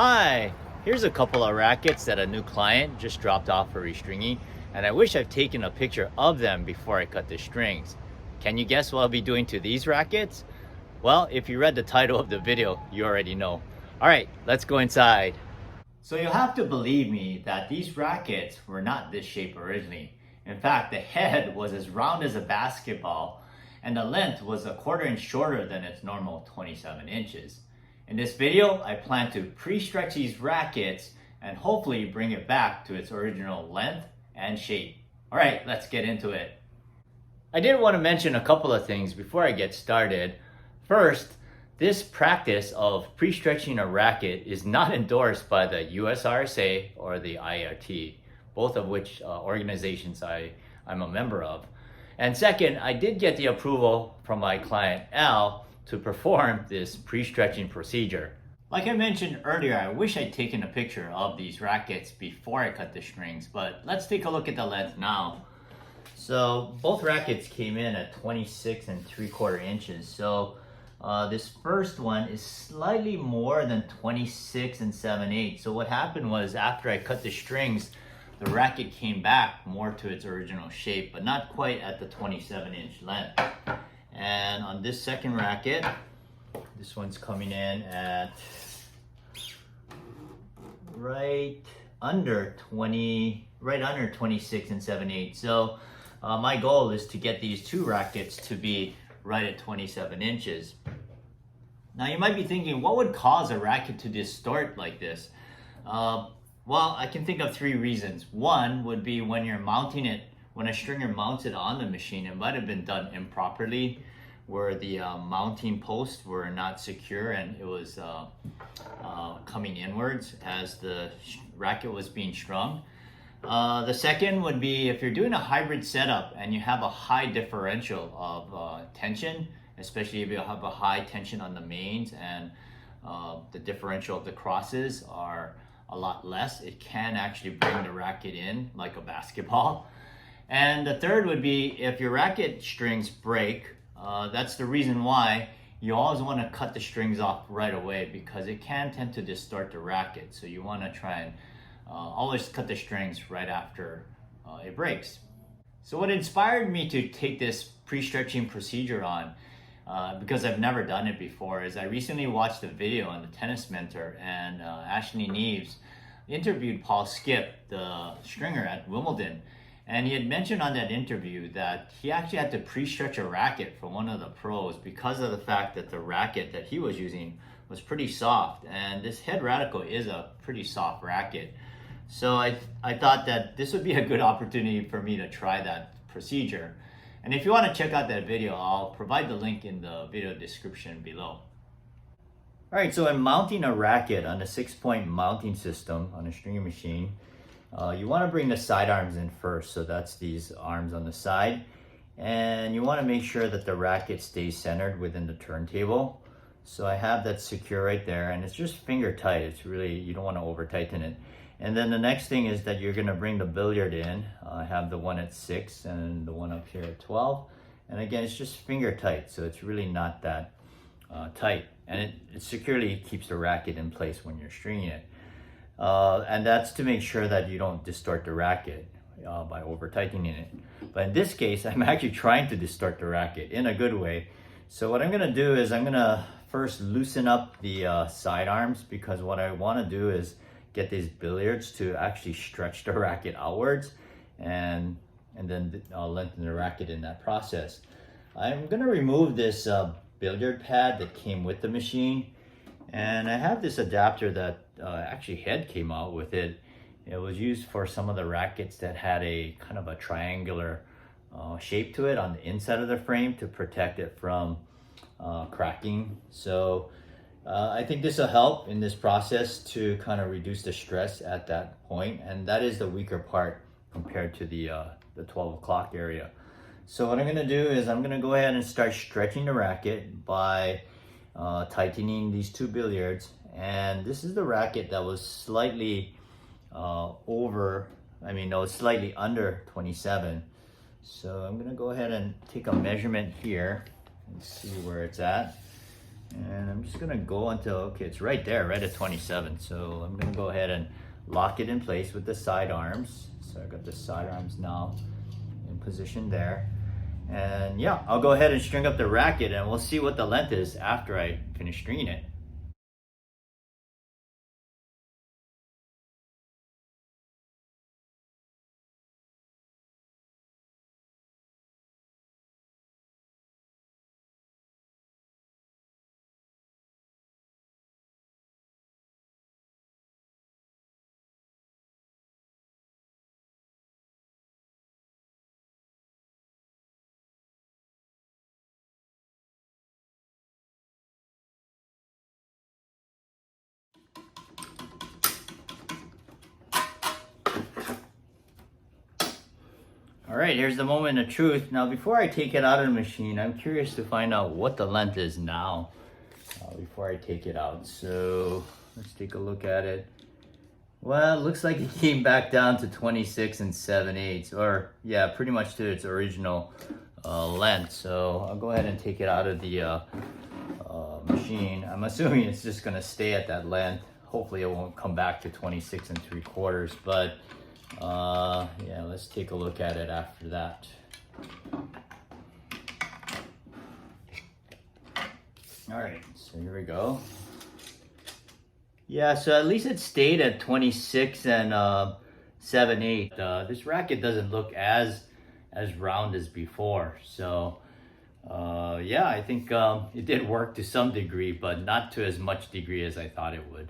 Hi, here's a couple of rackets that a new client just dropped off for restringing, and I wish I've taken a picture of them before I cut the strings. Can you guess what I'll be doing to these rackets? Well, if you read the title of the video, you already know. All right, let's go inside. So you'll have to believe me that these rackets were not this shape originally. In fact, the head was as round as a basketball, and the length was a quarter inch shorter than its normal 27 inches. In this video, I plan to pre-stretch these rackets and hopefully bring it back to its original length and shape. All right, let's get into it. I did want to mention a couple of things before I get started. First, this practice of pre-stretching a racket is not endorsed by the USRSA or the IART, both of which organizations I'm a member of. And second, I did get the approval from my client Al to perform this pre-stretching procedure. Like I mentioned earlier, I wish I'd taken a picture of these rackets before I cut the strings, but let's take a look at the length now. So both rackets came in at 26 3/4 inches. So this first one is slightly more than 26 7/8. So what happened was after I cut the strings, the racket came back more to its original shape, but not quite at the 27-inch length. And on this second racket, this one's coming in at right under 26 7/8. So my goal is to get these two rackets to be right at 27 inches. Now you might be thinking, what would cause a racket to distort like this? Well, I can think of three reasons. One would be when you're mounting it, when a stringer mounts it on the machine, it might have been done improperly, where the mounting posts were not secure and it was coming inwards as the racket was being strung. The second would be if you're doing a hybrid setup and you have a high differential of tension, especially if you have a high tension on the mains and the differential of the crosses are a lot less, it can actually bring the racket in like a basketball. And the third would be if your racket strings break, that's the reason why you always want to cut the strings off right away, because it can tend to distort the racket. So you want to try and always cut the strings right after it breaks. So what inspired me to take this pre-stretching procedure on, because I've never done it before, is I recently watched a video on the Tennis Mentor, and Ashley Neaves interviewed Paul Skipp, the stringer at Wimbledon. And he had mentioned on that interview that he actually had to pre-stretch a racket for one of the pros because of the fact that the racket that he was using was pretty soft. And this head Racquet is a pretty soft racket. So I thought that this would be a good opportunity for me to try that procedure. And if you want to check out that video, I'll provide the link in the video description below. All right, so in mounting a racket on a 6-point mounting system on a stringing machine, you want to bring the side arms in first. So that's these arms on the side. And you want to make sure that the racket stays centered within the turntable. So I have that secure right there, and it's just finger tight. It's really, you don't want to over tighten it. And then the next thing is that you're going to bring the billiard in. I have the one at 6 and the one up here at 12. And again, it's just finger tight. So it's really not that tight. And it securely keeps the racket in place when you're stringing it. And that's to make sure that you don't distort the racket by over tightening it. But in this case, I'm actually trying to distort the racket in a good way. So what I'm going to do is I'm going to first loosen up the side arms, because what I want to do is get these billiards to actually stretch the racket outwards and then lengthen the racket in that process. I'm going to remove this billiard pad that came with the machine. And I have this adapter that actually head came out with it. It was used for some of the rackets that had a kind of a triangular shape to it on the inside of the frame to protect it from cracking. So I think this will help in this process to kind of reduce the stress at that point. And that is the weaker part compared to the 12 o'clock area. So what I'm going to do is I'm going to go ahead and start stretching the racket by tightening these two billiards. And this is the racket that was slightly slightly under 27. So I'm gonna go ahead and take a measurement here and see where it's at. And I'm just gonna go until, okay, it's right there, right at 27. So I'm gonna go ahead and lock it in place with the side arms. So I got the side arms now in position there. And yeah, I'll go ahead and string up the racket and we'll see what the length is after I finish stringing it. All right, here's the moment of truth. Now, before I take it out of the machine, I'm curious to find out what the length is now before I take it out. So let's take a look at it. Well, it looks like it came back down to 26 and 7/8, or yeah, pretty much to its original length. So I'll go ahead and take it out of the machine. I'm assuming it's just gonna stay at that length. Hopefully it won't come back to 26 and 3/4, but yeah, let's take a look at it after that. All right, so here we go. Yeah, so at least it stayed at 26 and 7/8. This racket doesn't look as round as before. So yeah, I think it did work to some degree, but not to as much degree as I thought it would.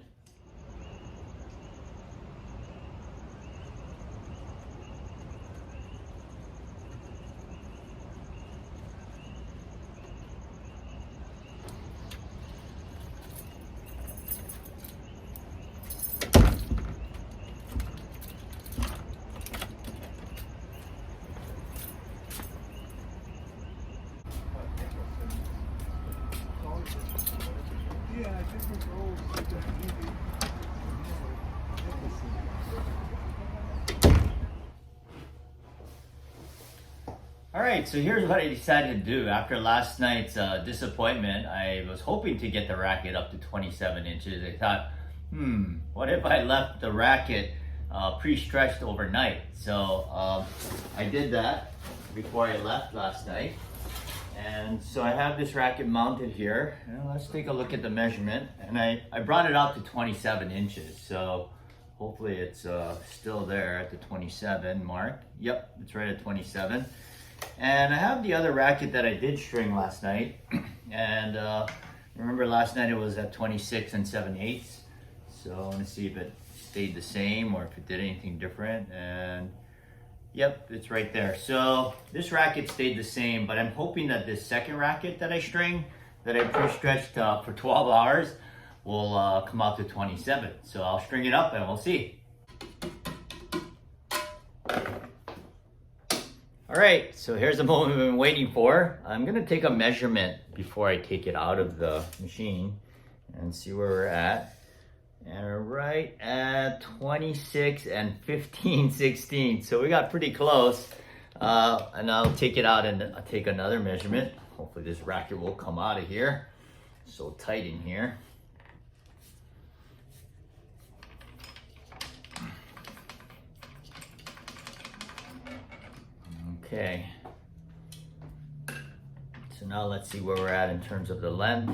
All right, so here's what I decided to do. After last night's disappointment, I was hoping to get the racket up to 27 inches. I thought, what if I left the racket pre-stretched overnight? So I did that before I left last night. And so I have this racket mounted here. And let's take a look at the measurement. And I brought it out to 27 inches. So hopefully it's still there at the 27 mark. Yep, it's right at 27. And I have the other racket that I did string last night. And remember last night it was at 26 and 7/8. So I want to see if it stayed the same or if it did anything different. And yep, it's right there. So this racket stayed the same, but I'm hoping that this second racket that I string, that I pre-stretched for 12 hours, will come out to 27. So I'll string it up and we'll see. All right, so here's the moment we've been waiting for. I'm gonna take a measurement before I take it out of the machine and see where we're at. And we're right at 26 and 15/16. So we got pretty close. And I'll take it out and I'll take another measurement. Hopefully this racket will come out of here. So tight in here. Okay, so now let's see where we're at in terms of the length.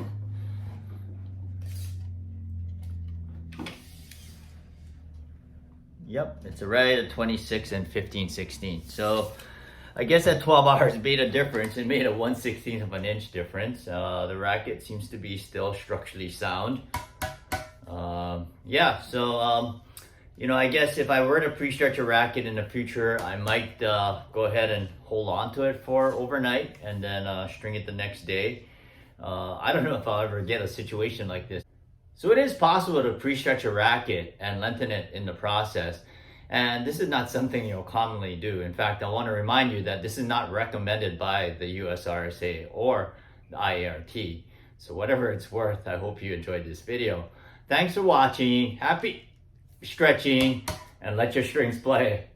Yep, it's right at 26 and 15/16. So I guess that 12 hours made a difference. It made a 1/16 of an inch difference. The racket seems to be still structurally sound. Yeah, so you know, I guess if I were to pre-stretch a racket in the future, I might go ahead and hold on to it for overnight and then string it the next day. I don't know if I'll ever get a situation like this. So it is possible to pre-stretch a racket and lengthen it in the process. And this is not something you'll commonly do. In fact, I want to remind you that this is not recommended by the USRSA or the IART. So whatever it's worth, I hope you enjoyed this video. Thanks for watching. Happy stretching and let your strings play.